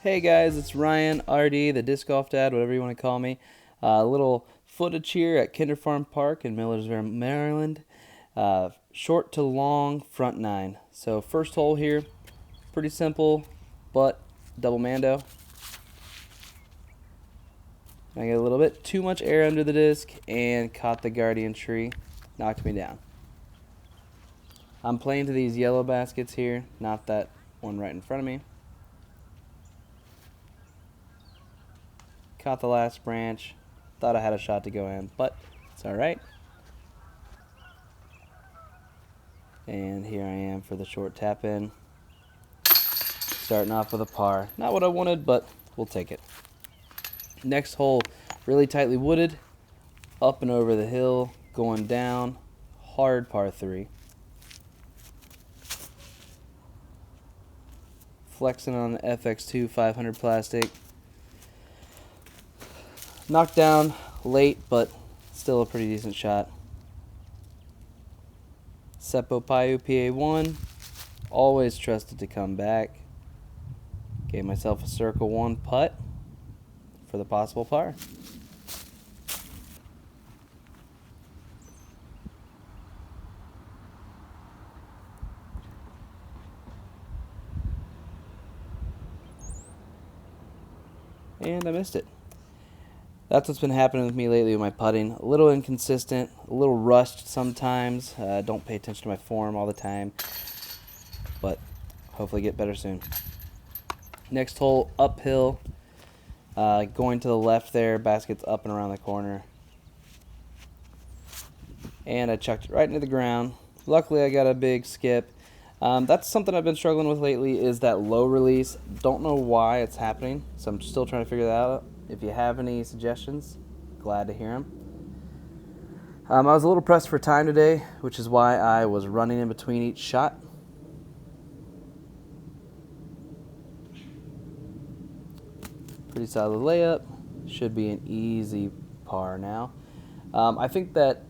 Hey guys, it's Ryan, RD, the Disc Golf Dad, whatever you want to call me. A little footage here at Kinder Farm Park in Millersville, Maryland. Short to long front nine. So first hole here, pretty simple, but double mando. I get a little bit too much air under the disc and caught the guardian tree, knocked me down. I'm playing to these yellow baskets here, not that one right in front of me. Caught the last branch. Thought I had a shot to go in, but it's alright. And here I am for the short tap in. Starting off with a par. Not what I wanted, but we'll take it. Next hole, really tightly wooded. Up and over the hill, going down. Hard par 3. Flexing on the FX2 500 plastic. Knocked down late, but still a pretty decent shot. Seppo Payu PA1. Always trusted to come back. Gave myself a circle 1 putt for the possible par. And I missed it. That's what's been happening with me lately with my putting. A little inconsistent, a little rushed sometimes. Don't pay attention to my form all the time, but hopefully get better soon. Next hole, uphill. Going to the left there, basket's up and around the corner. And I chucked it right into the ground. Luckily, I got a big skip. That's something I've been struggling with lately, is that low release. Don't know why it's happening, so I'm still trying to figure that out. If you have any suggestions, glad to hear them. I was a little pressed for time today, which is why I was running in between each shot. Pretty solid layup. Should be an easy par now. I think that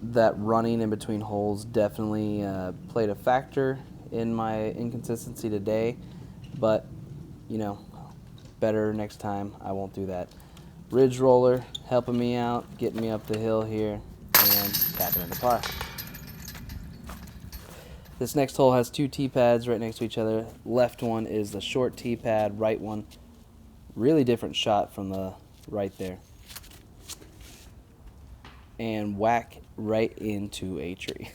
running in between holes definitely played a factor in my inconsistency today, but you know, better next time. I won't do that. Ridge roller helping me out, getting me up the hill here, and tapping into par. This next hole has 2 tee pads right next to each other. Left one is the short tee pad, right one, really different shot from the right there. And whack right into a tree.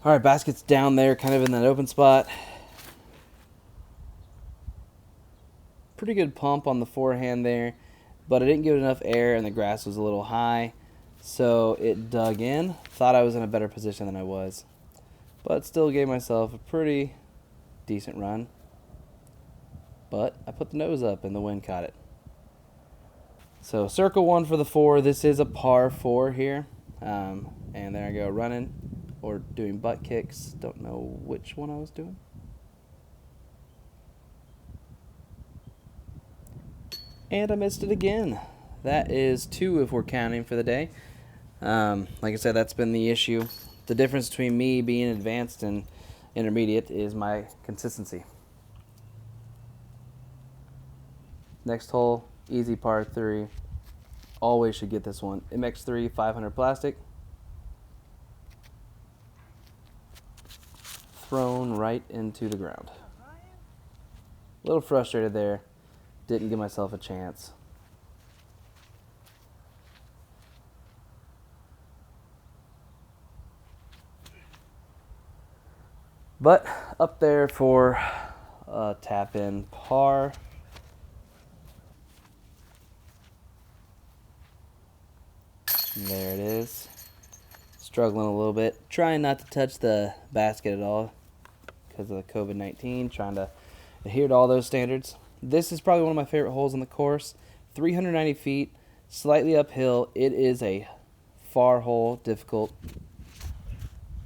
Alright, basket's down there, kind of in that open spot. Pretty good pump on the forehand there, but I didn't give it enough air and the grass was a little high, so it dug in. Thought I was in a better position than I was, but still gave myself a pretty decent run. But I put the nose up and the wind caught it. So circle 1 for the 4. This is a par 4 here. And there I go, running or doing butt kicks. Don't know which one I was doing. And I missed it again. That is 2 if we're counting for the day. Like I said, that's been the issue. The difference between me being advanced and intermediate is my consistency. Next hole, easy par 3. Always should get this one. MX3 500 plastic. Thrown right into the ground. A little frustrated there. Didn't give myself a chance. But up there for a tap in par. And there it is. Struggling a little bit. Trying not to touch the basket at all because of the COVID-19. Trying to adhere to all those standards. This is probably one of my favorite holes on the course. 390 feet, slightly uphill. It is a far hole, difficult.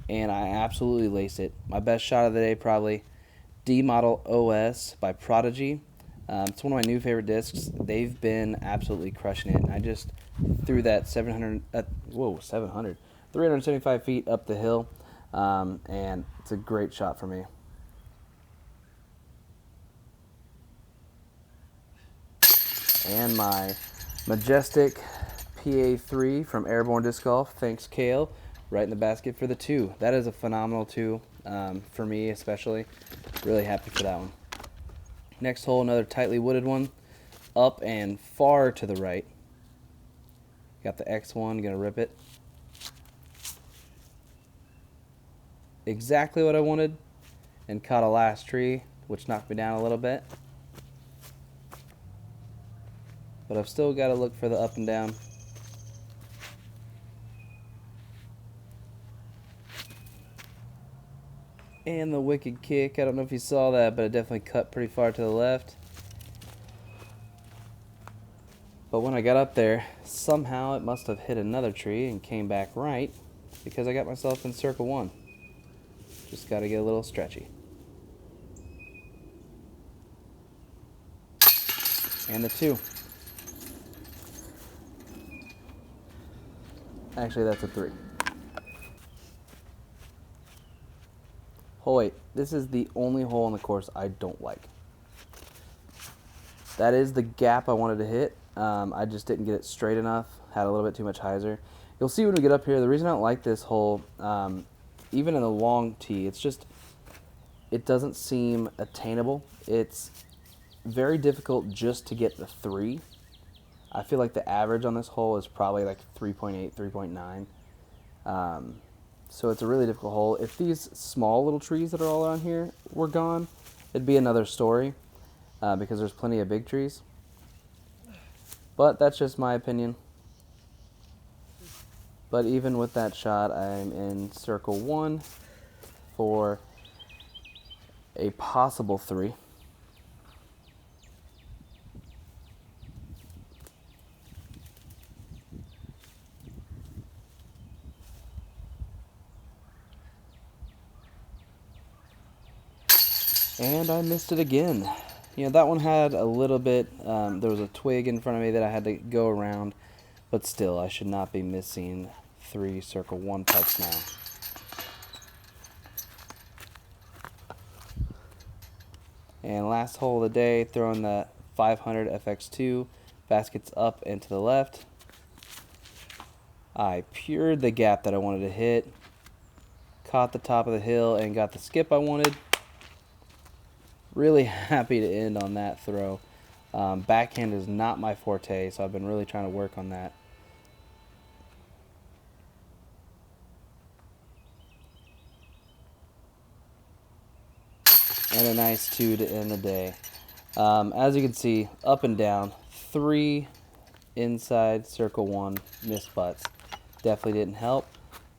And I absolutely laced it. My best shot of the day probably. D Model OS by Prodigy. It's one of my new favorite discs. They've been absolutely crushing it. And I just threw that 375 feet up the hill. and it's a great shot for me. And my Majestic PA3 from Airborne Disc Golf, thanks Kale, right in the basket for the 2. That is a phenomenal 2 for me especially. Really happy for that one. Next hole, another tightly wooded one, up and far to the right. Got the X1, gonna rip it. Exactly what I wanted, and caught a last tree, which knocked me down a little bit. But I've still got to look for the up and down. And the wicked kick, I don't know if you saw that, but it definitely cut pretty far to the left. But when I got up there, somehow it must have hit another tree and came back right, because I got myself in circle 1. Just got to get a little stretchy. And the 2. Actually, that's a 3. Hole 8. This is the only hole on the course I don't like. That is the gap I wanted to hit. I just didn't get it straight enough. Had a little bit too much hyzer. You'll see when we get up here, the reason I don't like this hole, even in the long tee, it's just, it doesn't seem attainable. It's very difficult just to get the 3. I feel like the average on this hole is probably like 3.8, 3.9. So it's a really difficult hole. If these small little trees that are all around here were gone, it'd be another story, because there's plenty of big trees. But that's just my opinion. But even with that shot, I'm in circle 1 for a possible 3. And I missed it again. You know, that one had a little bit, there was a twig in front of me that I had to go around, but still, I should not be missing 3 circle 1 putts now. And last hole of the day, throwing the 500 FX2, baskets up and to the left. I pured the gap that I wanted to hit, caught the top of the hill, and got the skip I wanted. Really happy to end on that throw. Backhand is not my forte, so I've been really trying to work on that. And a nice 2 to end the day. As you can see, up and down, 3 inside circle 1 missed putts. Definitely didn't help.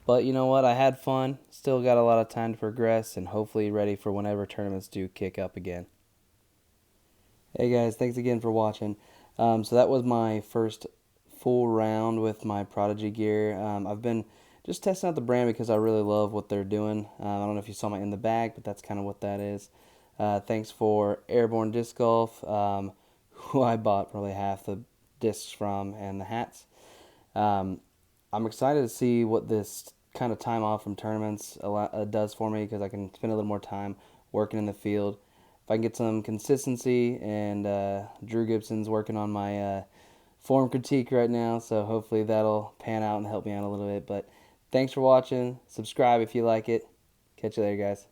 But you know what? I had fun. Still got a lot of time to progress, and hopefully ready for whenever tournaments do kick up again. Hey guys, thanks again for watching. So that was my first full round with my Prodigy gear. I've been just testing out the brand because I really love what they're doing. I don't know if you saw my in the bag, but that's kind of what that is. Thanks for Airborne Disc Golf, who I bought probably half the discs from and the hats. I'm excited to see what this kind of time off from tournaments does for me, because I can spend a little more time working in the field. If I can get some consistency, and Drew Gibson's working on my form critique right now, so hopefully that'll pan out and help me out a little bit. But thanks for watching. Subscribe if you like it. Catch you later, guys.